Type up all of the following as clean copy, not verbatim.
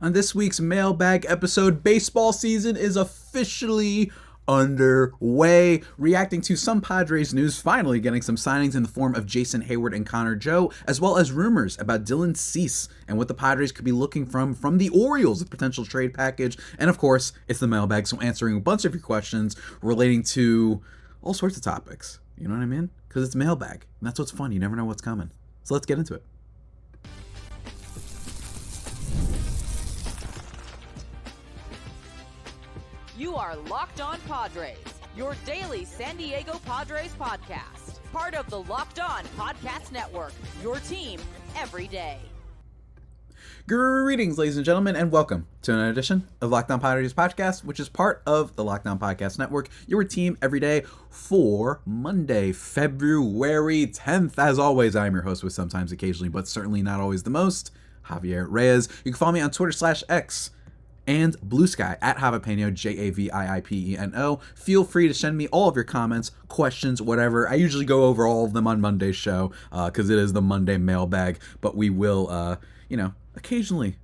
On this week's mailbag episode, baseball season is officially underway. Reacting to some Padres news, finally getting some signings in the form of Jason Heyward and Connor Joe, as well as rumors about Dylan Cease and what the Padres could be looking from the Orioles, a potential trade package. And of course, it's the mailbag, so answering a bunch of your questions relating to all sorts of topics. You know what I mean? Because it's mailbag, and that's what's fun. You never know what's coming. So let's get into it. You are Locked On Padres, your daily San Diego Padres podcast. Part of the Locked On Podcast Network, your team every day. Greetings, ladies and gentlemen, and welcome to another edition of Locked On Padres podcast, which is part of the Locked On Podcast Network, your team every day for Monday, February 10th. As always, I'm your host with sometimes, occasionally, but certainly not always the most, Javier Reyes. You can follow me on Twitter/X and Blue Sky at Javipeno, Javiipeno. Feel free to send me all of your comments, questions, whatever. I usually go over all of them on Monday's show because it is the Monday mailbag, but we will, occasionally,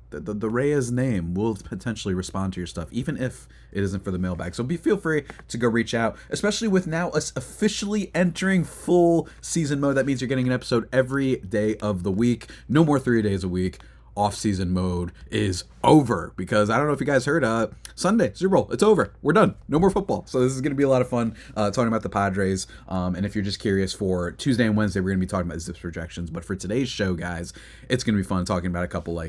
the Reyes name will potentially respond to your stuff, even if it isn't for the mailbag. So feel free to go reach out, especially with now us officially entering full season mode. That means you're getting an episode every day of the week. No more 3 days a week. Off-season mode is over because I don't know if you guys heard, Sunday, Super Bowl, it's over. We're done. No more football. So this is going to be a lot of fun talking about the Padres. And if you're just curious, for Tuesday and Wednesday, we're going to be talking about Zips projections. But for today's show, guys, it's going to be fun talking about a couple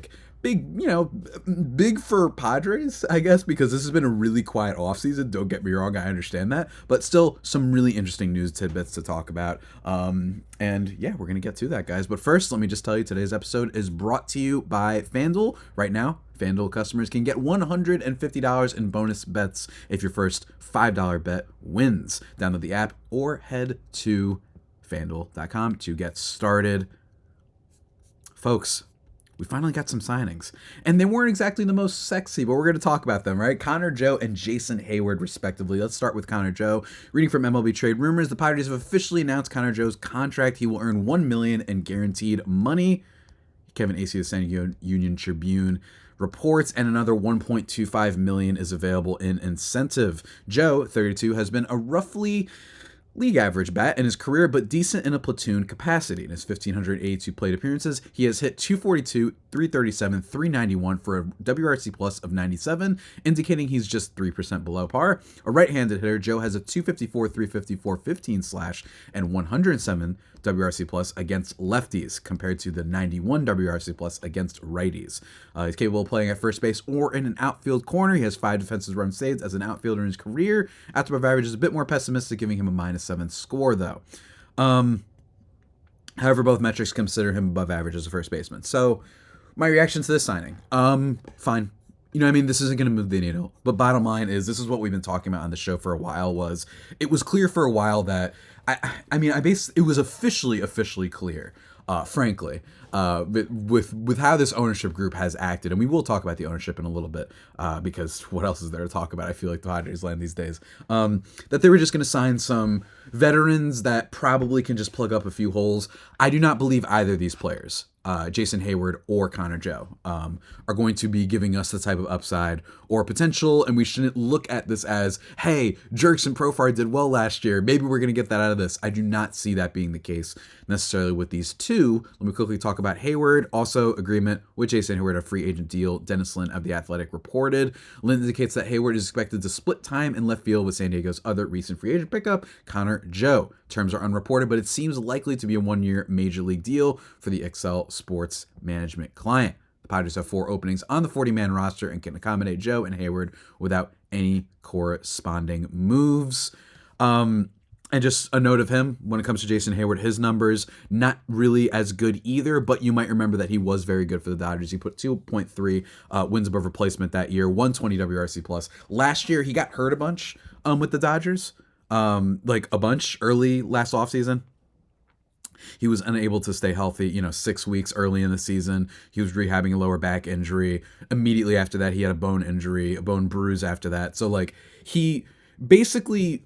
big for Padres, I guess, because this has been a really quiet offseason. Don't get me wrong, I understand that, but still some really interesting news tidbits to talk about. And yeah, we're going to get to that, guys. But first, let me just tell you, today's episode is brought to you by FanDuel. Right now, FanDuel customers can get $150 in bonus bets if your first $5 bet wins. Download the app or head to FanDuel.com to get started. Folks, we finally got some signings, and they weren't exactly the most sexy, but we're going to talk about them, right? Connor Joe and Jason Heyward, respectively. Let's start with Connor Joe. Reading from MLB Trade Rumors, the Padres have officially announced Connor Joe's contract. He will earn $1 million in guaranteed money. Kevin Acey of San Diego Union Tribune reports, and another $1.25 million is available in incentive. Joe, 32, has been a roughly league average bat in his career, but decent in a platoon capacity. In his 1,582 plate appearances, he has hit .242, .337, .391 for a WRC plus of 97, indicating he's just 3% below par. A right-handed hitter, Joe has a .254, .354, 15 slash, and 107 WRC plus against lefties, compared to the 91 WRC plus against righties. He's capable of playing at first base or in an outfield corner. He has 5 defensive run saves as an outfielder in his career. After above average is a bit more pessimistic, giving him a -7 score, though. However, both metrics consider him above average as a first baseman. So, my reaction to this signing, fine. This isn't going to move the needle. But bottom line is, this is what we've been talking about on the show for a while. It was clear for a while that, it was officially clear, frankly, with how this ownership group has acted. And we will talk about the ownership in a little bit, because what else is there to talk about? I feel like the Padres land these days. That they were just going to sign some veterans that probably can just plug up a few holes. I do not believe either of these players, Jason Heyward or Connor Joe, are going to be giving us the type of upside or potential, and we shouldn't look at this as, hey, Jerks and Profar did well last year, maybe we're going to get that out of this. I do not see that being the case necessarily with these two. Let me quickly talk about Heyward. Also, agreement with Jason Heyward, a free agent deal. Dennis Lin of The Athletic reported. Lin indicates that Heyward is expected to split time in left field with San Diego's other recent free agent pickup, Connor Joe. Terms are unreported, but it seems likely to be a 1-year major league deal for the Excel Sports Management client. The Padres have 4 openings on the 40-man roster and can accommodate Joe and Heyward without any corresponding moves. And just a note of him, when it comes to Jason Heyward, his numbers, not really as good either, but you might remember that he was very good for the Dodgers. He put 2.3 wins above replacement that year, 120 WRC plus. Last year, he got hurt a bunch with the Dodgers, like a bunch early last offseason. He was unable to stay healthy, 6 weeks early in the season. He was rehabbing a lower back injury. Immediately after that, he had a bone injury, a bone bruise after that. So, he basically,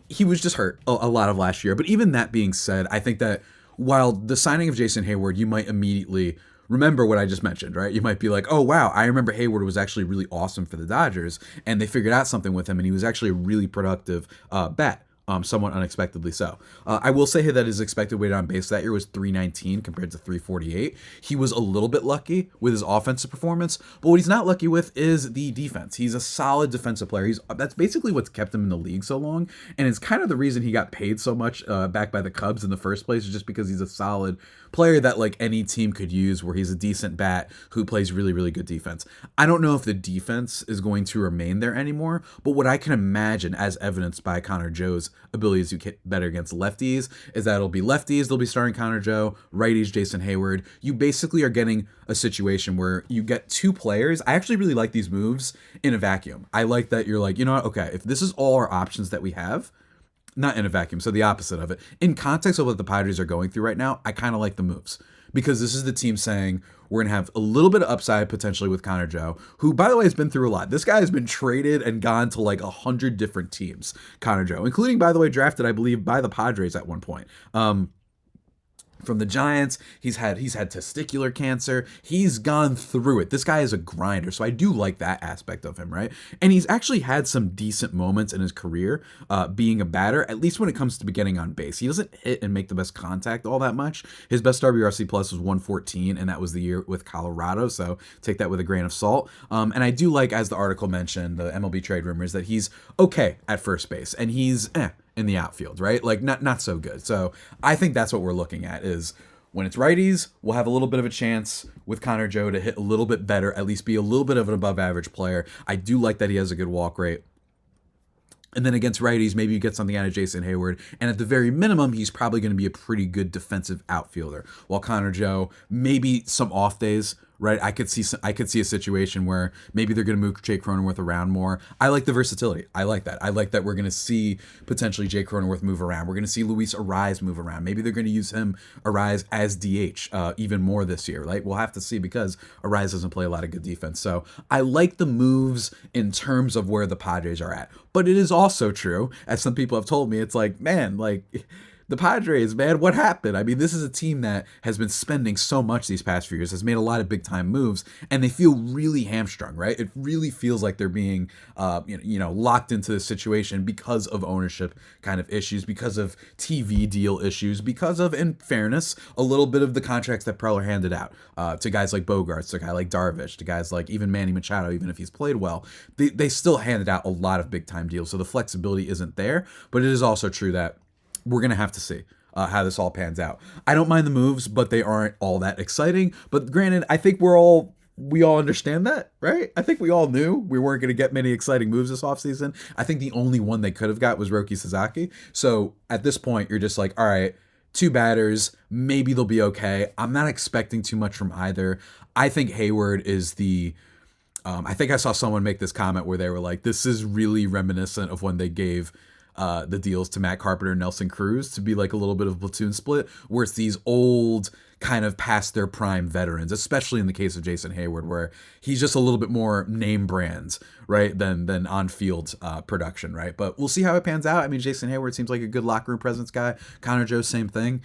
he was just hurt a lot of last year. But even that being said, I think that while the signing of Jason Heyward, you might immediately remember what I just mentioned, right? You might be like, oh, wow, I remember Heyward was actually really awesome for the Dodgers, and they figured out something with him, and he was actually a really productive bat. Somewhat unexpectedly so. I will say here that his expected weighted on base that year was 319 compared to 348. He was a little bit lucky with his offensive performance, but what he's not lucky with is the defense. He's a solid defensive player. That's basically what's kept him in the league so long, and it's kind of the reason he got paid so much back by the Cubs in the first place, is just because he's a solid player that like any team could use, where he's a decent bat who plays really, really good defense. I don't know if the defense is going to remain there anymore, but what I can imagine, as evidenced by Connor Joe's abilities to get better against lefties, is that it'll be lefties, they'll be starting Connor Joe, righties Jason Heyward. You basically are getting a situation where you get two players. I actually really like these moves in a vacuum. I like that you're like, you know what, okay, if this is all our options that we have, not in a vacuum, so the opposite of it. In context of what the Padres are going through right now, I kind of like the moves, because this is the team saying we're going to have a little bit of upside potentially with Connor Joe, who, by the way, has been through a lot. This guy has been traded and gone to like 100 different teams, Connor Joe, including, by the way, drafted, I believe, by the Padres at one point. From the Giants, he's had testicular cancer. He's gone through it. This guy is a grinder, so I do like that aspect of him, right? And he's actually had some decent moments in his career being a batter, at least when it comes to getting on base. He doesn't hit and make the best contact all that much. His best WRC plus was 114, and that was the year with Colorado, so take that with a grain of salt. And I do like, as the article mentioned, the MLB trade rumors, that he's okay at first base, and he's in the outfield, right? Like not so good. So I think that's what we're looking at, is when it's righties, we'll have a little bit of a chance with Connor Joe to hit a little bit better, at least be a little bit of an above average player. I do like that he has a good walk rate. And then against righties, maybe you get something out of Jason Heyward. And at the very minimum, he's probably going to be a pretty good defensive outfielder. While Connor Joe, maybe some off days, right? I could see a situation where maybe they're going to move Jake Cronenworth around more. I like the versatility. I like that. I like that we're going to see potentially Jake Cronenworth move around. We're going to see Luis Ariz move around. Maybe they're going to use him, Ariz, as DH even more this year, right? We'll have to see, because Ariz doesn't play a lot of good defense. So I like the moves in terms of where the Padres are at. But it is also true, as some people have told me, it's like, man, like, the Padres, man, what happened? I mean, this is a team that has been spending so much these past few years, has made a lot of big time moves, and they feel really hamstrung, right? It really feels like they're being, locked into this situation because of ownership kind of issues, because of TV deal issues, because of, in fairness, a little bit of the contracts that Preller handed out to guys like Bogaerts, to a guy like Darvish, to guys like even Manny Machado, even if he's played well. They still handed out a lot of big time deals, so the flexibility isn't there. But it is also true that we're going to have to see how this all pans out. I don't mind the moves, but they aren't all that exciting. But granted, I think we all understand that, right? I think we all knew we weren't going to get many exciting moves this offseason. I think the only one they could have got was Roki Sasaki. So at this point, you're just like, all right, two batters, maybe they'll be okay. I'm not expecting too much from either. I think Heyward is I think I saw someone make this comment where they were like, this is really reminiscent of when they gave the deals to Matt Carpenter and Nelson Cruz to be like a little bit of a platoon split, where it's these old, kind of past their prime veterans, especially in the case of Jason Heyward, where he's just a little bit more name brands, right, than on-field production, right? But we'll see how it pans out. I mean, Jason Heyward seems like a good locker room presence guy. Connor Joe, same thing.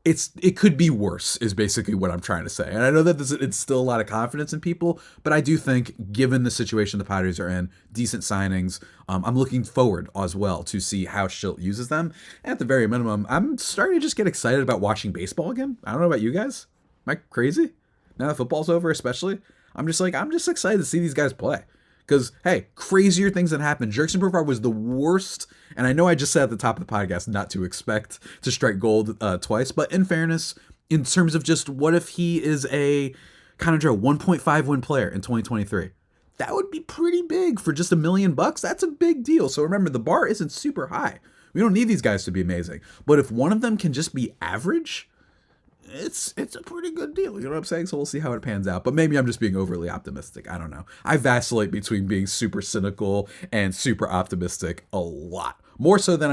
It could be worse, is basically what I'm trying to say. And I know that it's still a lot of confidence in people, but I do think, given the situation the Padres are in, decent signings, I'm looking forward as well to see how Schilt uses them. And at the very minimum, I'm starting to just get excited about watching baseball again. I don't know about you guys. Am I crazy? Now that football's over, especially, I'm just excited to see these guys play. Because, hey, crazier things that happened. Jerkson Profar was the worst, and I know I just said at the top of the podcast not to expect to strike gold twice, but in fairness, in terms of just what if he is a Connor Joe 1.5 win player in 2023? That would be pretty big for just $1 million. That's a big deal. So remember, the bar isn't super high. We don't need these guys to be amazing. But if one of them can just be average, it's a pretty good deal. You know what I'm saying? So we'll see how it pans out. But maybe I'm just being overly optimistic. I don't know. I vacillate between being super cynical and super optimistic a lot. More so than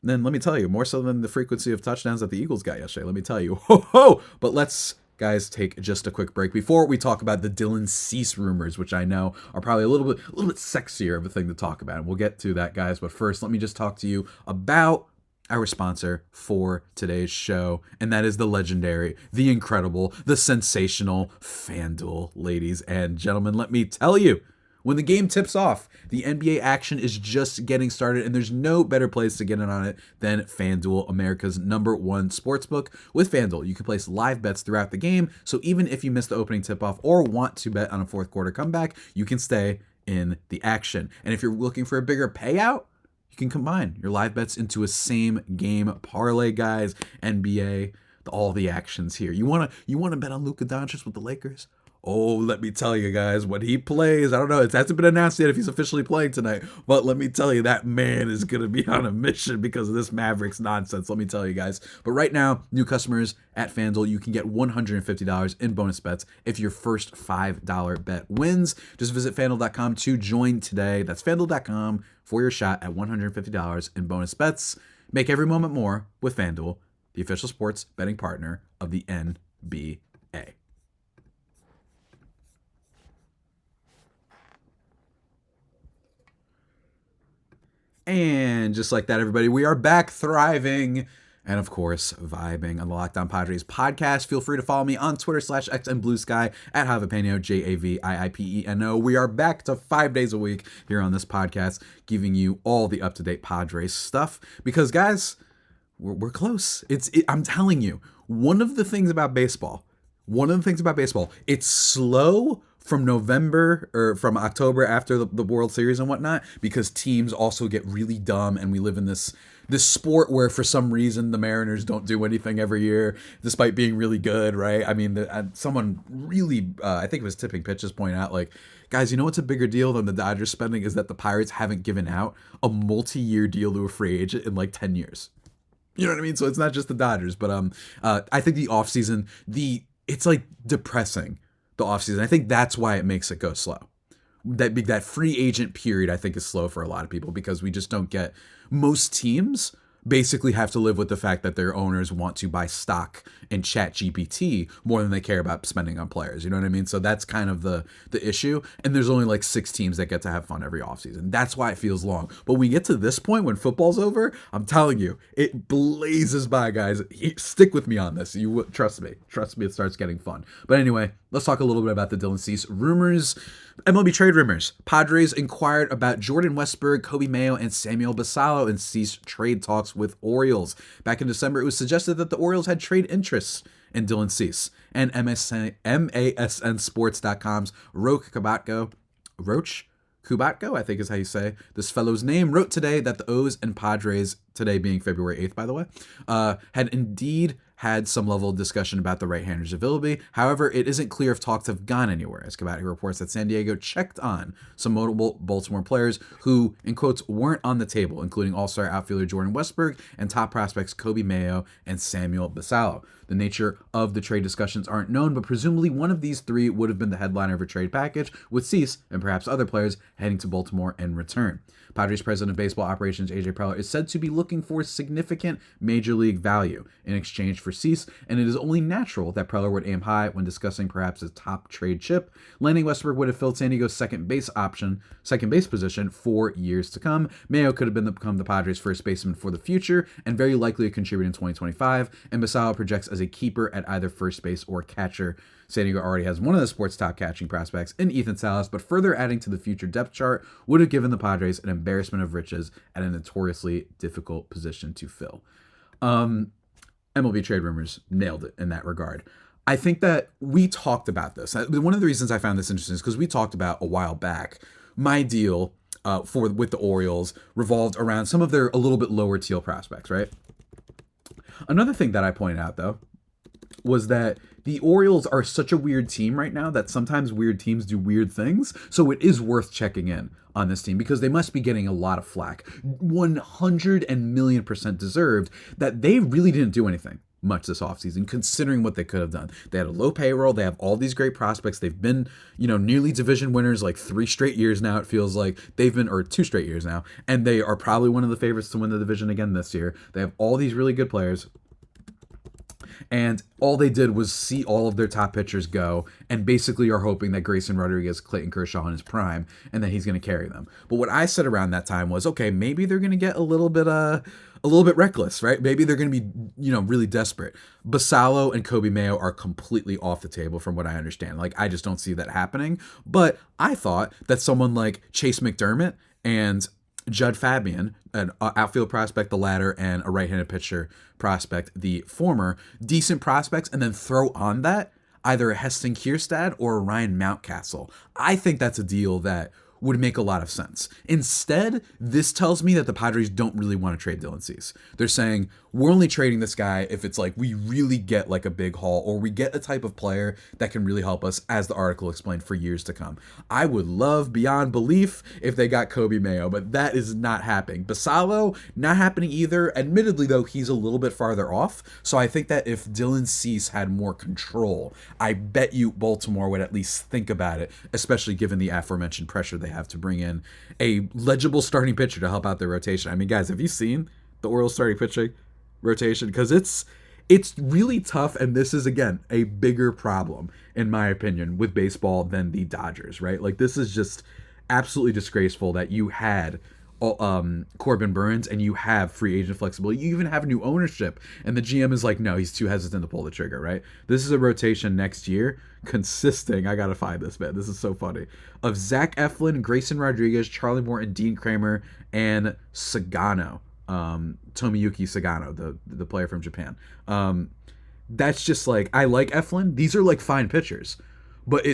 let me tell you, more so than the frequency of touchdowns that the Eagles got yesterday. Let me tell you. Ho ho! But let's, guys, take just a quick break before we talk about the Dylan Cease rumors, which I know are probably a little bit sexier of a thing to talk about. And we'll get to that, guys. But first, let me just talk to you about our sponsor for today's show, and that is the legendary, the incredible, the sensational FanDuel. Ladies and gentlemen, let me tell you, when the game tips off, the NBA action is just getting started, and there's no better place to get in on it than FanDuel, America's #1 sportsbook. With FanDuel, you can place live bets throughout the game, so even if you miss the opening tip-off or want to bet on a fourth quarter comeback, you can stay in the action. And if you're looking for a bigger payout, you can combine your live bets into a same game parlay, guys. NBA, all the actions here. You wanna bet on Luka Doncic with the Lakers? Oh, let me tell you guys, when he plays, I don't know, it hasn't been announced yet if he's officially playing tonight, but let me tell you, that man is going to be on a mission because of this Mavericks nonsense, let me tell you guys. But right now, new customers at FanDuel, you can get $150 in bonus bets if your first $5 bet wins. Just visit FanDuel.com to join today. That's FanDuel.com for your shot at $150 in bonus bets. Make every moment more with FanDuel, the official sports betting partner of the NBA. And just like that, everybody, we are back thriving and, of course, vibing on the Locked On Padres podcast. Feel free to follow me on Twitter /X and Blue Sky at Javipeno, JAVIIPENO. We are back to 5 days a week here on this podcast, giving you all the up-to-date Padres stuff because, guys, we're close. I'm telling you, one of the things about baseball, it's slow from November or from October after the World Series and whatnot, because teams also get really dumb, and we live in this sport where for some reason the Mariners don't do anything every year despite being really good, right? I mean, someone really, I think it was Tipping Pitches, point out, like, guys, you know what's a bigger deal than the Dodgers spending is that the Pirates haven't given out a multi-year deal to a free agent in like 10 years. You know what I mean? So it's not just the Dodgers, but I think the offseason, it's like depressing. The offseason. I think that's why it makes it go slow. That free agent period, I think, is slow for a lot of people because we just don't get. Most teams basically have to live with the fact that their owners want to buy stock in ChatGPT more than they care about spending on players. You know what I mean? So that's kind of the issue. And there's only like 6 teams that get to have fun every offseason. That's why it feels long. But when we get to this point when football's over, I'm telling you, it blazes by, guys. Stick with me on this. You trust me. Trust me, it starts getting fun. But anyway, let's talk a little bit about the Dylan Cease rumors. MLB trade rumors. Padres inquired about Jordan Westburg, Kobe Mayo, and Samuel Basallo in Cease trade talks with Orioles. Back in December, it was suggested that the Orioles had trade interests in Dylan Cease. And MASNsports.com's Roach Kubatko, I think is how you say this fellow's name, wrote today that the O's and Padres, today being February 8th, by the way, had indeed had some level of discussion about the right-hander's availability. However, it isn't clear if talks have gone anywhere, as Gametime reports that San Diego checked on some notable Baltimore players who, in quotes, weren't on the table, including all-star outfielder Jordan Westburg and top prospects Kobe Mayo and Samuel Basallo. The nature of the trade discussions aren't known, but presumably one of these 3 would have been the headliner of a trade package, with Cease and perhaps other players heading to Baltimore in return. Padres president of baseball operations AJ Preller is said to be looking for significant major league value in exchange for Cease, and it is only natural that Preller would aim high when discussing perhaps a top trade chip. Landing Westburg would have filled San Diego's second base position for years to come. Mayo could have become the Padres' first baseman for the future and very likely a contributor in 2025, and Basallo projects as a keeper at either first base or catcher. San Diego already has one of the sport's top catching prospects in Ethan Salas, but further adding to the future depth chart would have given the Padres an embarrassment of riches at a notoriously difficult position to fill. MLB trade rumors nailed it in that regard. I think that we talked about this. One of the reasons I found this interesting is because we talked about a while back my deal with the Orioles revolved around some of their a little bit lower tier prospects, right? Another thing that I pointed out, though, was that the Orioles are such a weird team right now that sometimes weird teams do weird things. So it is worth checking in on this team because they must be getting a lot of flack. 100% deserved that they really didn't do anything much this offseason, considering what they could have done. They had a low payroll. They have all these great prospects. They've been, nearly division winners like 3 straight years now. It feels like they've been, or 2 straight years now. And they are probably one of the favorites to win the division again this year. They have all these really good players. And all they did was see all of their top pitchers go and basically are hoping that Grayson Rodriguez, Clayton Kershaw in his prime, and that he's going to carry them. But what I said around that time was, okay, maybe they're going to get a little bit reckless, right? Maybe they're going to be, really desperate. Basallo and Kobe Mayo are completely off the table from what I understand. Like, I just don't see that happening. But I thought that someone like Chase McDermott and Judd Fabian, an outfield prospect, the latter, and a right-handed pitcher prospect, the former, decent prospects, and then throw on that either a Heston Kierstad or a Ryan Mountcastle. I think that's a deal that would make a lot of sense. Instead, this tells me that the Padres don't really want to trade Dylan Cease. They're saying, we're only trading this guy if it's like we really get like a big haul or we get a type of player that can really help us, as the article explained, for years to come. I would love beyond belief if they got Kobe Mayo, but that is not happening. Basallo, not happening either. Admittedly, though, he's a little bit farther off. So I think that if Dylan Cease had more control, I bet you Baltimore would at least think about it, especially given the aforementioned pressure they have to bring in a legible starting pitcher to help out their rotation. I mean, guys, have you seen the Orioles starting pitching rotation? Because it's really tough, and this is, again, a bigger problem, in my opinion, with baseball than the Dodgers, right? Like, this is just absolutely disgraceful that you had Corbin Burns and you have free agent flexibility. You even have new ownership, and the GM is like, no, he's too hesitant to pull the trigger, right? This is a rotation next year consisting, I gotta find this, man, this is so funny, of Zach Eflin, Grayson Rodriguez, Charlie Morton, Dean Kramer, and Sagano, Tomiyuki Sagano, the player from Japan. That's just like, I like Eflin. These are like fine pitchers, but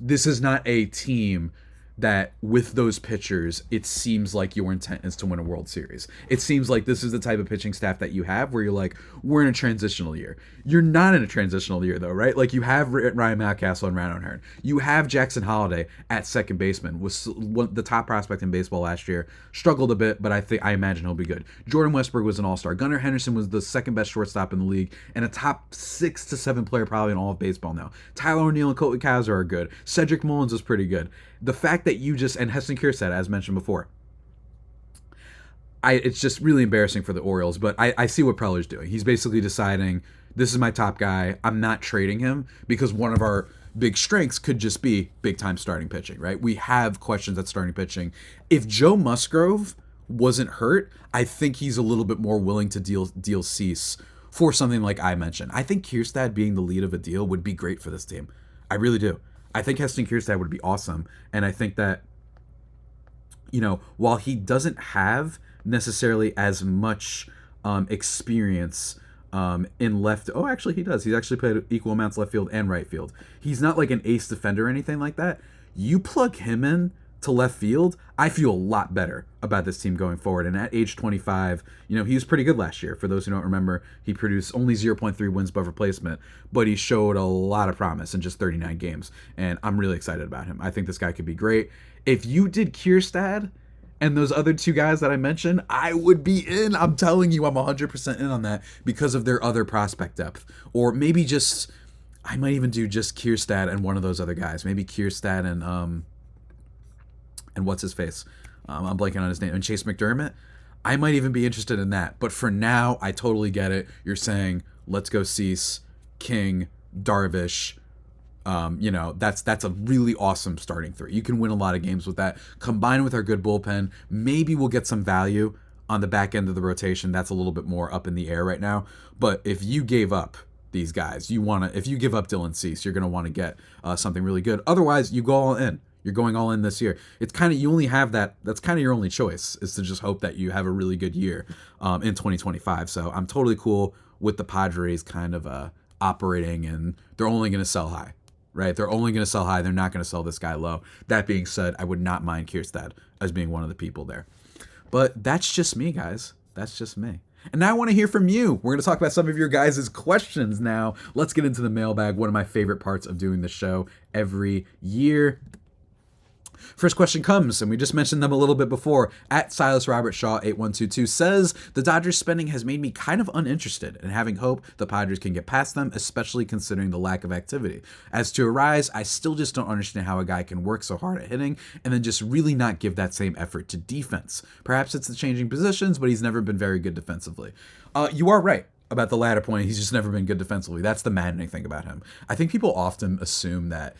this is not a team that with those pitchers, it seems like your intent is to win a World Series. It seems like this is the type of pitching staff that you have where you're like, we're in a transitional year. You're not in a transitional year, though, right? Like, you have Ryan Mountcastle and Ryan O'Hearn. You have Jackson Holliday at second baseman, was the top prospect in baseball last year. Struggled a bit, but I imagine he'll be good. Jordan Westburg was an all-star. Gunnar Henderson was the second best shortstop in the league and a top 6 to 7 player probably in all of baseball now. Tyler O'Neill and Coty Kazar are good. Cedric Mullins is pretty good. The fact that and Heston Kierstad, as mentioned before, it's just really embarrassing for the Orioles, but I see what Preller's doing. He's basically deciding, this is my top guy, I'm not trading him, because one of our big strengths could just be big-time starting pitching, right? We have questions at starting pitching. If Joe Musgrove wasn't hurt, I think he's a little bit more willing to deal Cease for something like I mentioned. I think Kierstad being the lead of a deal would be great for this team. I really do. I think Heston Kierstad would be awesome, and I think that, while he doesn't have necessarily as much experience in left, actually he does. He's actually played equal amounts left field and right field. He's not like an ace defender or anything like that. You plug him in to left field, I feel a lot better about this team going forward. And at age 25, he was pretty good last year. For those who don't remember, he produced only 0.3 wins above replacement, but he showed a lot of promise in just 39 games. And I'm really excited about him. I think this guy could be great. If you did Kierstad and those other two guys that I mentioned, I would be in. I'm telling you, I'm 100% in on that because of their other prospect depth. Or maybe I might even do just Kierstad and one of those other guys. Maybe Kierstad and what's his face? I'm blanking on his name. And Chase McDermott. I might even be interested in that. But for now, I totally get it. You're saying, let's go Cease, King, Darvish. That's a really awesome starting three. You can win a lot of games with that. Combined with our good bullpen, maybe we'll get some value on the back end of the rotation. That's a little bit more up in the air right now. But if you gave up these guys, if you give up Dylan Cease, you're going to want to get something really good. Otherwise, you go all in. You're going all in this year. It's kind of, you only have that. That's kind of your only choice, is to just hope that you have a really good year in 2025. So I'm totally cool with the Padres kind of operating, and they're only going to sell high, right? They're only going to sell high. They're not going to sell this guy low. That being said, I would not mind Kierstad as being one of the people there. But that's just me, guys. That's just me. And now I want to hear from you. We're going to talk about some of your guys' questions now. Let's get into the mailbag, one of my favorite parts of doing the show every year. First question comes, and we just mentioned them a little bit before, at Silas Robert Shaw 8122 says, the Dodgers spending has made me kind of uninterested in having hope the Padres can get past them, especially considering the lack of activity. As to Arise, I still just don't understand how a guy can work so hard at hitting and then just really not give that same effort to defense. Perhaps it's the changing positions, but he's never been very good defensively. You are right. about the latter point, he's just never been good defensively. That's the maddening thing about him. I think people often assume that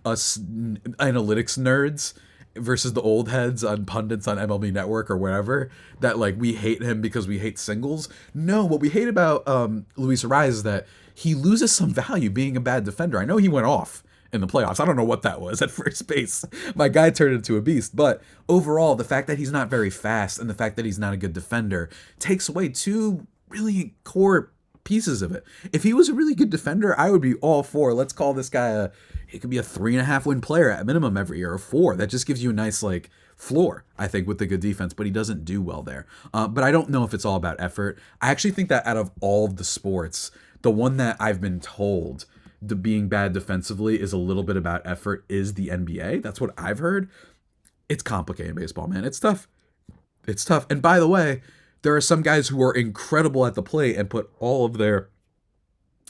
us analytics nerds versus the old heads on pundits on MLB Network or wherever, that like we hate him because we hate singles. No, what we hate about Luis Arraez is that he loses some value being a bad defender. I know he went off in the playoffs. I don't know what that was at first base. My guy turned into a beast. But overall, the fact that he's not very fast and the fact that he's not a good defender takes away two really core pieces of it. If he was a really good defender, I would be all for, let's call this guy he could be a 3.5 win player at minimum every year, or 4. That just gives you a nice like floor, I think, with the good defense, but he doesn't do well there. But I don't know if it's all about effort. I actually think that out of all of the sports, the one that I've been told being bad defensively is a little bit about effort is the NBA. That's what I've heard. It's complicated baseball, man. It's tough. It's tough. And by the way, there are some guys who are incredible at the plate and put all of their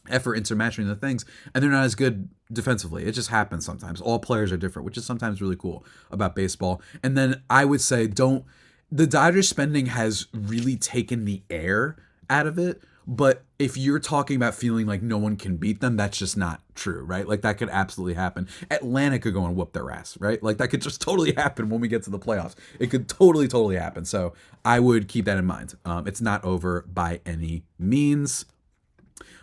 effort into mastering the things, and they're not as good defensively. It just happens sometimes. All players are different, which is sometimes really cool about baseball. And then I would say the Dodgers spending has really taken the air out of it. But if you're talking about feeling like no one can beat them, that's just not true, right? Like that could absolutely happen. Atlanta could go and whoop their ass, right? Like that could just totally happen when we get to the playoffs. It could totally happen. So I would keep that in mind. It's not over by any means.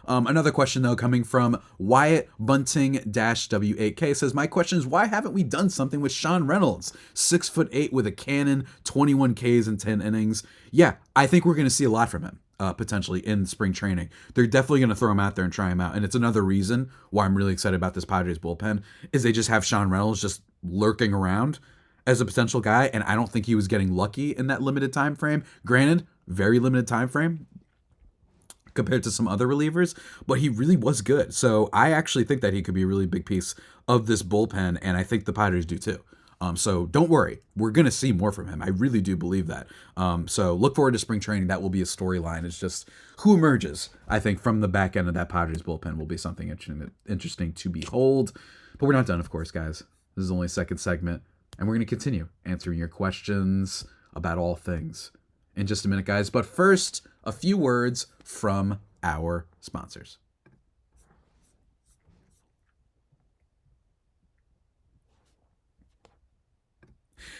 Another question, though, coming from Wyatt Bunting-W8K says, my question is, why haven't we done something with Sean Reynolds? 6'8" with a cannon, 21 Ks in 10 innings. Yeah, I think we're going to see a lot from him. Potentially in spring training. They're definitely going to throw him out there and try him out. And it's another reason why I'm really excited about this Padres bullpen is they just have Sean Reynolds just lurking around as a potential guy. And I don't think he was getting lucky in that limited time frame. Granted, very limited time frame compared to some other relievers, but he really was good. So I actually think that he could be a really big piece of this bullpen. And I think the Padres do too. So don't worry, we're going to see more from him. I really do believe that. So look forward to spring training. That will be a storyline. It's just who emerges, I think, from the back end of that Padres bullpen will be something interesting to behold. But we're not done, of course, guys. This is only a second segment, and we're going to continue answering your questions about all things in just a minute, guys. But first, a few words from our sponsors.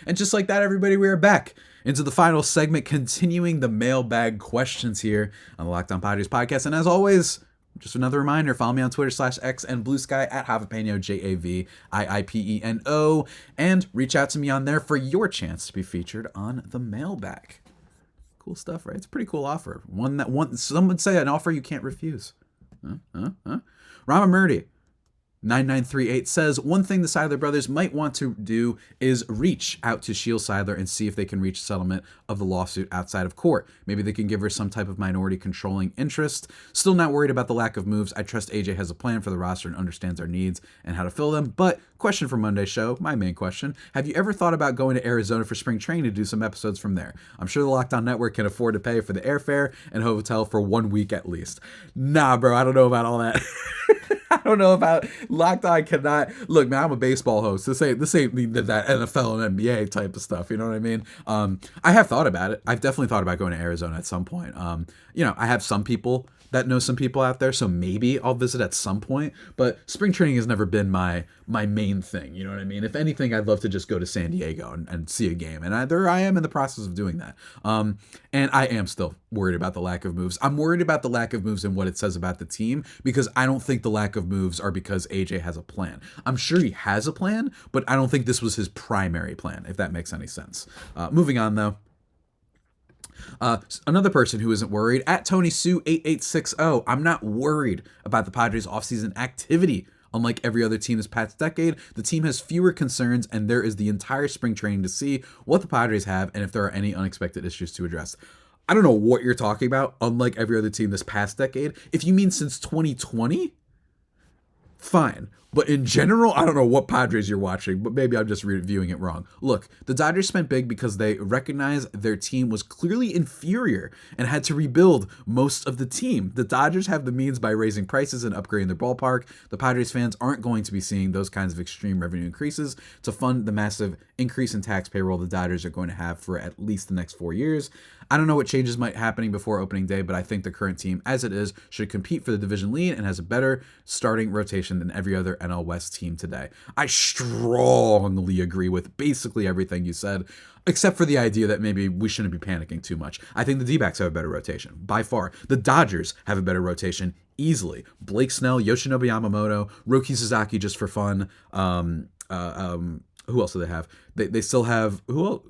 And just like that, everybody, we are back into the final segment, continuing the mailbag questions here on the Locked On Padres podcast. And as always, just another reminder, follow me on Twitter /X and Blue Sky at Javipeno, JAVIIPENO, and reach out to me on there for your chance to be featured on the mailbag. Cool stuff, right? It's a pretty cool offer. Some would say an offer you can't refuse. Rama Murdy 9938 says, one thing the Seidler brothers might want to do is reach out to Sheil Seidler and see if they can reach settlement of the lawsuit outside of court. Maybe they can give her some type of minority controlling interest. Still not worried about the lack of moves. I trust AJ has a plan for the roster and understands our needs and how to fill them. But question for Monday's show, my main question, have you ever thought about going to Arizona for spring training to do some episodes from there? I'm sure the Locked On Network can afford to pay for the airfare and hotel for 1 week at least. Nah, bro, I don't know about all that. I don't know about Locked On cannot look, man. I'm a baseball host. This ain't that NFL and NBA type of stuff. You know what I mean? I have thought about it. I've definitely thought about going to Arizona at some point. I have some people that know some people out there, so maybe I'll visit at some point. But spring training has never been my main thing. You know what I mean? If anything, I'd love to just go to San Diego and see a game. And I am in the process of doing that. And I am still worried about the lack of moves. I'm worried about the lack of moves and what it says about the team, because I don't think the lack of moves are because AJ has a plan. I'm sure he has a plan, but I don't think this was his primary plan, if that makes any sense. Moving on, though. Another person who isn't worried, at Tony Sue 8860. I'm not worried about the Padres offseason activity. Unlike every other team this past decade, the team has fewer concerns, and there is the entire spring training to see what the Padres have and if there are any unexpected issues to address. I don't know what you're talking about, unlike every other team this past decade. If you mean since 2020, fine. But in general, I don't know what Padres you're watching, but maybe I'm just reviewing it wrong. Look, the Dodgers spent big because they recognized their team was clearly inferior and had to rebuild most of the team. The Dodgers have the means by raising prices and upgrading their ballpark. The Padres fans aren't going to be seeing those kinds of extreme revenue increases to fund the massive increase in tax payroll the Dodgers are going to have for at least the next 4 years. I don't know what changes might happening before opening day, but I think the current team, as it is, should compete for the division lead and has a better starting rotation than every other NL West team today. I strongly agree with basically everything you said, except for the idea that maybe we shouldn't be panicking too much. I think the D-backs have a better rotation, by far. The Dodgers have a better rotation, easily. Blake Snell, Yoshinobu Yamamoto, Roki Sasaki just for fun, who else do they have? They still have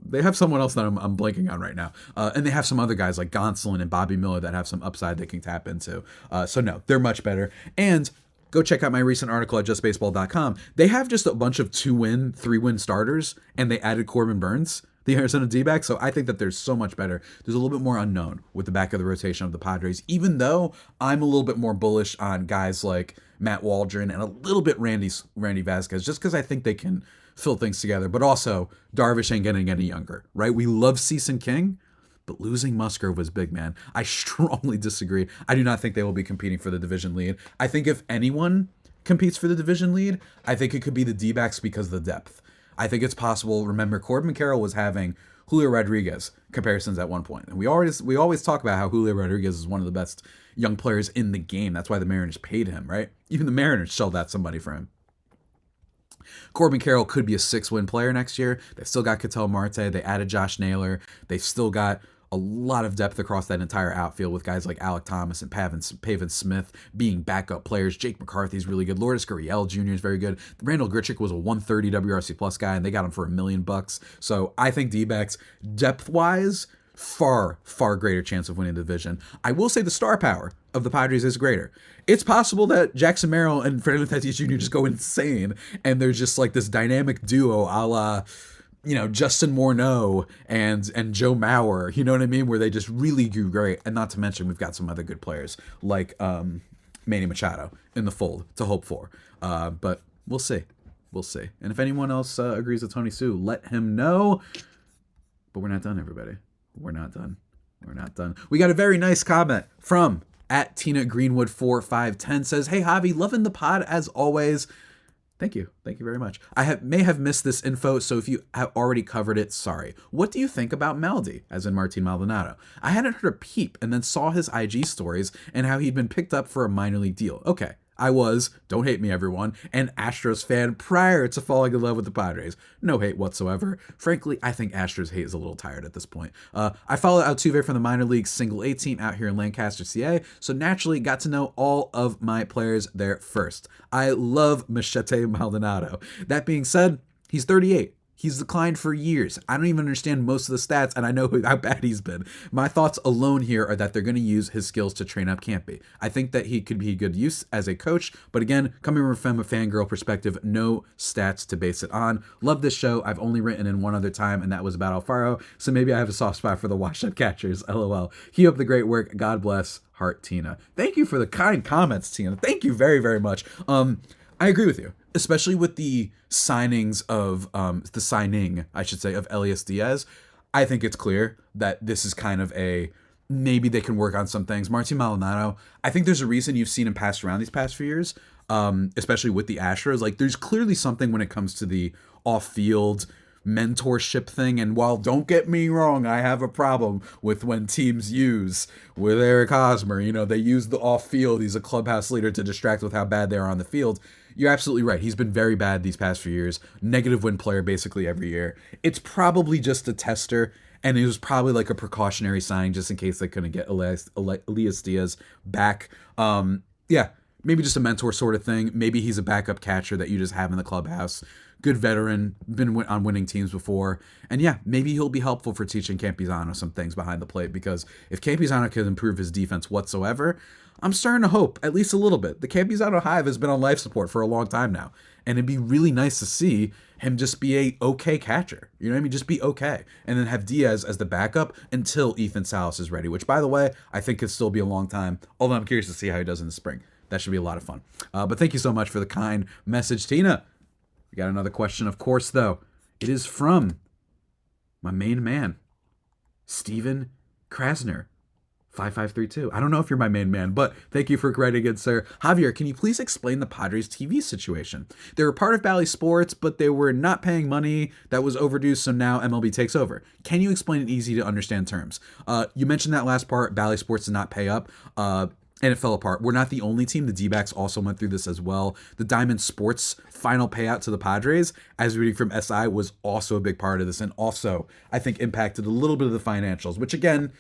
they have someone else that I'm blanking on right now, and they have some other guys like Gonsolin and Bobby Miller that have some upside they can tap into. So no, they're much better. And go check out my recent article at justbaseball.com. They have just a bunch of 2-win, 3-win starters, and they added Corbin Burns, the Arizona D-back. So I think that they're so much better. There's a little bit more unknown with the back of the rotation of the Padres, even though I'm a little bit more bullish on guys like Matt Waldron and a little bit Randy Vasquez, just because I think they can fill things together. But also, Darvish ain't getting any younger, right? We love Cease and King, but losing Musgrove was big, man. I strongly disagree. I do not think they will be competing for the division lead. I think if anyone competes for the division lead, I think it could be the D-backs because of the depth. I think it's possible. Remember, Corbin Carroll was having Julio Rodriguez comparisons at one point. And we always talk about how Julio Rodriguez is one of the best young players in the game. That's why the Mariners paid him, right? Even the Mariners shelled out somebody for him. Corbin Carroll could be a 6-win player next year. They've still got Ketel Marte. They added Josh Naylor. They've still got a lot of depth across that entire outfield with guys like Alec Thomas and Pavin Smith being backup players. Jake McCarthy's really good. Lourdes Gurriel Jr. is very good. Randall Grichuk was a 130 WRC plus guy, and they got him for $1 million. So I think D-backs, depth-wise, far greater chance of winning the division. I will say the star power of the Padres is greater. It's possible that Jackson Merrill and Fernando Tatis Jr. just go insane, and they're just like this dynamic duo a la, Justin Morneau and Joe Mauer, you know what I mean? Where they just really do great. And not to mention, we've got some other good players like Manny Machado in the fold to hope for. But we'll see. We'll see. And if anyone else agrees with Tony Sue, let him know. But we're not done, everybody. We're not done. We're not done. We got a very nice comment from at Tina Greenwood 4510 says, "Hey Javi, loving the pod as always." Thank you. Thank you very much. I may have missed this info, so if you have already covered it, sorry. What do you think about Maldi, as in Martin Maldonado? I hadn't heard a peep and then saw his IG stories and how he'd been picked up for a minor league deal. Okay. I was, don't hate me everyone, an Astros fan prior to falling in love with the Padres. No hate whatsoever. Frankly, I think Astros hate is a little tired at this point. I followed Altuve from the minor league single A team out here in Lancaster, CA, so naturally got to know all of my players there first. I love Machete Maldonado. That being said, he's 38. He's declined for years. I don't even understand most of the stats, and I know how bad he's been. My thoughts alone here are that they're going to use his skills to train up Campy. I think that he could be good use as a coach, but again, coming from a fangirl perspective, no stats to base it on. Love this show. I've only written in one other time, and that was about Alfaro, so maybe I have a soft spot for the washed-up catchers. LOL. Keep up the great work. God bless. Heart, Tina. Thank you for the kind comments, Tina. Thank you very, very much. I agree with you, especially with the signings of of Elias Diaz. I think it's clear that this is kind of maybe they can work on some things. Martin Maldonado, I think there's a reason you've seen him pass around these past few years, especially with the Astros. Like, there's clearly something when it comes to the off-field mentorship thing. And while, don't get me wrong, I have a problem with when teams use, with Eric Hosmer, they use the off-field. He's a clubhouse leader to distract with how bad they are on the field. You're absolutely right. He's been very bad these past few years. Negative win player basically every year. It's probably just a tester, and it was probably like a precautionary sign just in case they couldn't get Elias Diaz back. Maybe just a mentor sort of thing. Maybe he's a backup catcher that you just have in the clubhouse. Good veteran, been on winning teams before. And yeah, maybe he'll be helpful for teaching Campizano some things behind the plate, because if Campizano can improve his defense whatsoever, I'm starting to hope, at least a little bit. The Campizano Hive has been on life support for a long time now, and it'd be really nice to see him just be a okay catcher. You know what I mean? Just be okay. And then have Diaz as the backup until Ethan Salas is ready, which, by the way, I think could still be a long time, although I'm curious to see how he does in the spring. that should be a lot of fun. But thank you so much for the kind message, Tina. We got another question, of course, though. It is from my main man, Steven Krasner. 5532. I don't know if you're my main man, but thank you for writing it, sir. Javier, can you please explain the Padres TV situation? They were part of Bally Sports, but they were not paying money that was overdue, so now MLB takes over. Can you explain in easy to understand terms? You mentioned that last part, Bally Sports did not pay up, and it fell apart. We're not the only team. The D-backs also went through this as well. The Diamond Sports final payout to the Padres, as reading from SI, was also a big part of this, and also, I think, impacted a little bit of the financials, which again,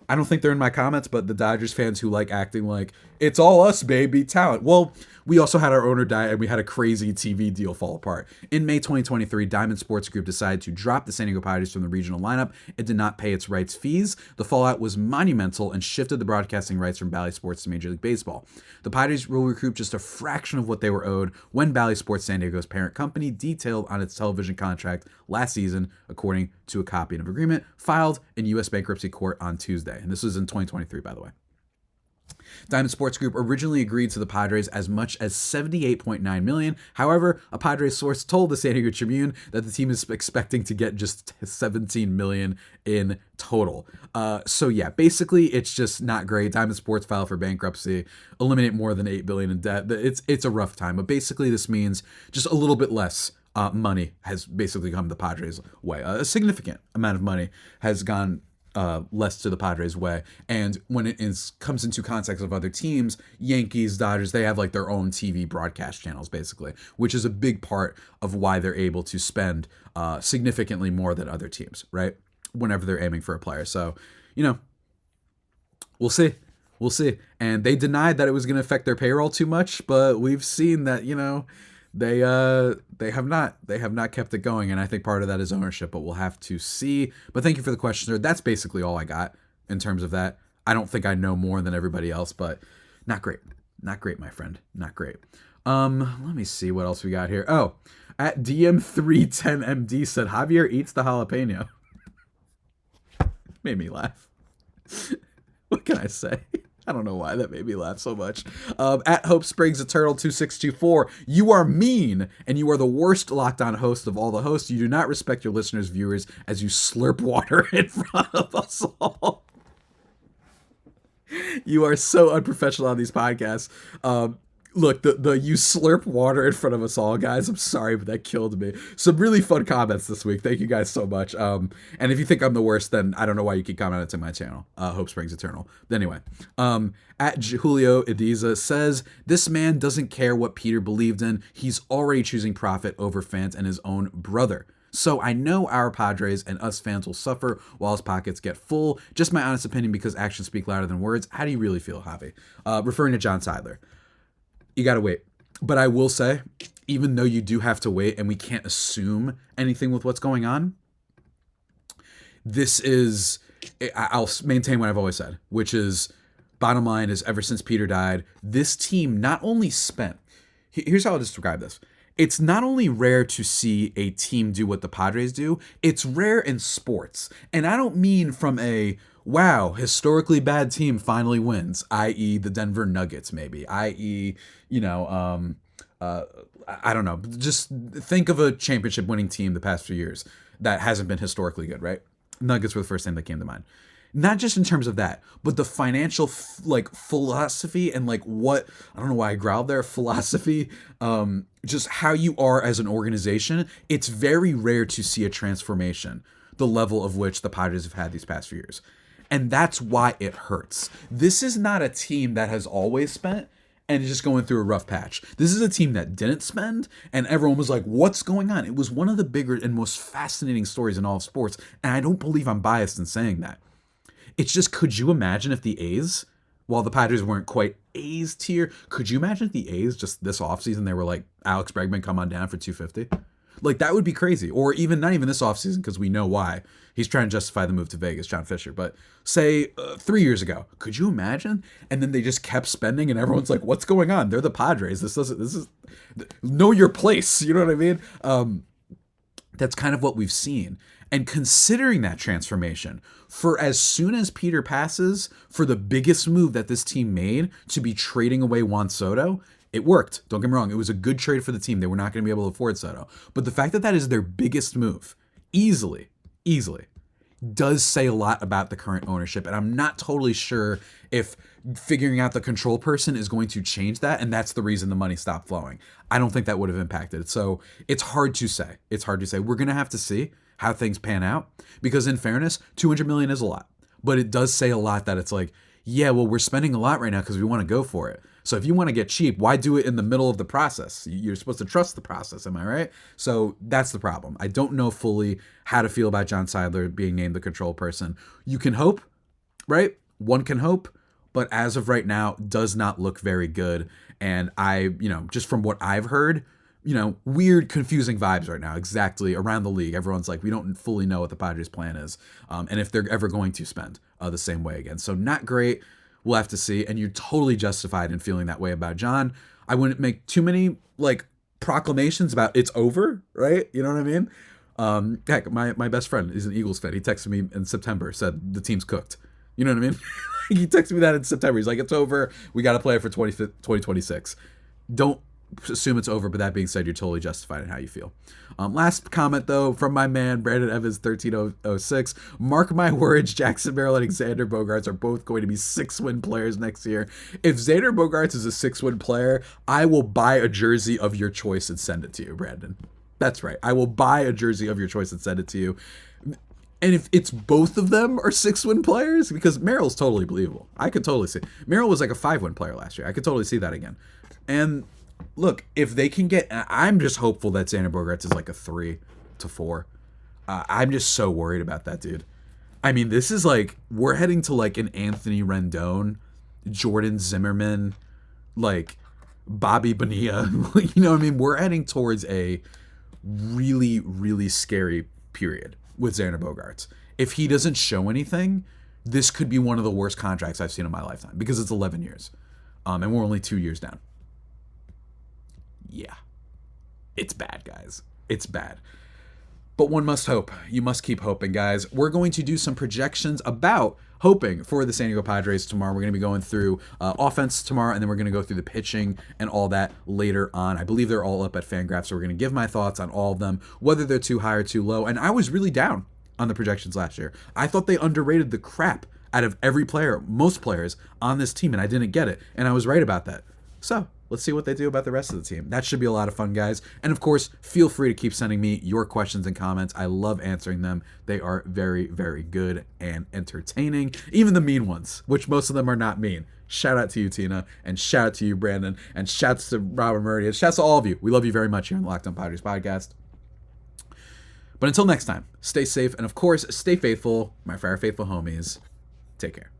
I don't think they're in my comments, but the Dodgers fans who like acting like it's all us, baby, talent. Well, we also had our owner die and we had a crazy TV deal fall apart. In May 2023, Diamond Sports Group decided to drop the San Diego Padres from the regional lineup. It did not pay its rights fees. The fallout was monumental and shifted the broadcasting rights from Bally Sports to Major League Baseball. The Padres will recoup just a fraction of what they were owed when Bally Sports, San Diego's parent company, detailed on its television contract last season, according to a copy of agreement filed in U.S. bankruptcy court on Tuesday. And this was in 2023, by the way. Diamond Sports Group originally agreed to the Padres as much as $78.9 million. However, a Padres source told the San Diego Tribune that the team is expecting to get just $17 million in total. So yeah, basically it's just not great. Diamond Sports filed for bankruptcy, eliminate more than $8 billion in debt. It's a rough time, but basically this means just a little bit less money has basically come the Padres' way. A significant amount of money has gone less to the Padres' way. And when it comes into context of other teams, Yankees, Dodgers, they have like their own TV broadcast channels, basically, which is a big part of why they're able to spend significantly more than other teams, right? Whenever they're aiming for a player. So, we'll see. We'll see. And they denied that it was going to affect their payroll too much, but we've seen that, they have not kept it going, and I think part of that is ownership, but we'll have to see. But thank you for the question, sir. That's basically all I got in terms of that. I don't think I know more than everybody else, but not great. Not great, my friend. Not great. Let me see what else we got here. Oh, at DM310MD said Javier eats the jalapeno. Made me laugh. What can I say? I don't know why that made me laugh so much. At Hope Springs Eternal 2624, you are mean, and you are the worst Locked On host of all the hosts. You do not respect your listeners, viewers, as you slurp water in front of us all. You are so unprofessional on these podcasts. Look, the you slurp water in front of us all, guys. I'm sorry, but that killed me. Some really fun comments this week. Thank you guys so much. And if you think I'm the worst, then I don't know why you keep commenting to my channel. Hope Springs Eternal. But anyway, at Julio Ediza says, this man doesn't care what Peter believed in. He's already choosing profit over fans and his own brother. So I know our Padres and us fans will suffer while his pockets get full. Just my honest opinion, because actions speak louder than words. How do you really feel, Javi? Referring to John Seidler. You got to wait. But I will say, even though you do have to wait and we can't assume anything with what's going on, I'll maintain what I've always said, which is, bottom line is, ever since Peter died, this team not only spent, here's how I'll describe this. It's not only rare to see a team do what the Padres do, it's rare in sports. And I don't mean from a, wow, historically bad team finally wins, i.e. the Denver Nuggets, maybe, i.e., I don't know. Just think of a championship winning team the past few years that hasn't been historically good, right? Nuggets were the first thing that came to mind. Not just in terms of that, but the financial philosophy and what, I don't know why I growled there, philosophy, just how you are as an organization. It's very rare to see a transformation, the level of which the Padres have had these past few years. And that's why it hurts. This is not a team that has always spent and is just going through a rough patch. This is a team that didn't spend, and everyone was like, what's going on? It was one of the bigger and most fascinating stories in all of sports, and I don't believe I'm biased in saying that. It's just, could you imagine if the A's, while the Padres weren't quite A's tier, could you imagine if the A's just this offseason, they were like, Alex Bregman, come on down for $250? That would be crazy. Or even not even this offseason, because we know why. He's trying to justify the move to Vegas, John Fisher. But say 3 years ago, could you imagine? And then they just kept spending, and everyone's like, "What's going on? They're the Padres. This is know your place." You know what I mean? that's kind of what we've seen. And considering that transformation, for as soon as Peter passes, for the biggest move that this team made to be trading away Juan Soto, it worked. Don't get me wrong. It was a good trade for the team. They were not going to be able to afford Soto. But the fact that that is their biggest move, easily, does say a lot about the current ownership. And I'm not totally sure if figuring out the control person is going to change that. And that's the reason the money stopped flowing. I don't think that would have impacted it. So it's hard to say. We're going to have to see how things pan out, because in fairness, 200 million is a lot, but it does say a lot that it's like, yeah, well, we're spending a lot right now because we want to go for it. So if you want to get cheap, why do it in the middle of the process? You're supposed to trust the process. Am I right? So that's the problem. I don't know fully how to feel about John Seidler being named the control person. You can hope, right? One can hope, but as of right now, does not look very good. And just from what I've heard, weird, confusing vibes right now, exactly around the league. Everyone's like, we don't fully know what the Padres' plan is, and if they're ever going to spend the same way again. So not great. We'll have to see. And you're totally justified in feeling that way about John. I wouldn't make too many proclamations about it's over, right? You know what I mean? Heck, my best friend is an Eagles fan. He texted me in September, said the team's cooked. You know what I mean? He texted me that in September. He's like, it's over. We got to play it for 2026. Don't assume it's over, but that being said, you're totally justified in how you feel. Last comment, though, from my man, Brandon Evans, 1306. Mark my words, Jackson, Merrill, and Xander Bogaerts are both going to be 6-win players next year. If Xander Bogaerts is a 6-win player, I will buy a jersey of your choice and send it to you, Brandon. That's right. I will buy a jersey of your choice and send it to you. And if it's both of them are 6-win players, because Merrill's totally believable. I could totally see. Merrill was like a 5-win player last year. I could totally see that again. And look, if they can get, I'm just hopeful that Xander Bogaerts is like a 3 to 4. I'm just so worried about that, dude. I mean, this is like, we're heading to like an Anthony Rendon, Jordan Zimmerman, like Bobby Bonilla. You know what I mean? We're heading towards a really, really scary period with Xander Bogaerts. If he doesn't show anything, this could be one of the worst contracts I've seen in my lifetime, because it's 11 years. And we're only 2 years down. Yeah, it's bad, guys. It's bad. But one must hope. You must keep hoping, guys. We're going to do some projections about hoping for the San Diego Padres tomorrow. We're going to be going through offense tomorrow, and then we're going to go through the pitching and all that later on. I believe they're all up at FanGraphs, so we're going to give my thoughts on all of them, whether they're too high or too low. And I was really down on the projections last year. I thought they underrated the crap out of every player, most players on this team, and I didn't get it. And I was right about that. So let's see what they do about the rest of the team. That should be a lot of fun, guys. And of course, feel free to keep sending me your questions and comments. I love answering them. They are very, very good and entertaining. Even the mean ones, which most of them are not mean. Shout out to you, Tina, and shout out to you, Brandon, and shouts to Robert Murray, and shouts to all of you. We love you very much here on the Locked On Padres podcast. But until next time, stay safe, and of course, stay faithful, my fair faithful homies. Take care.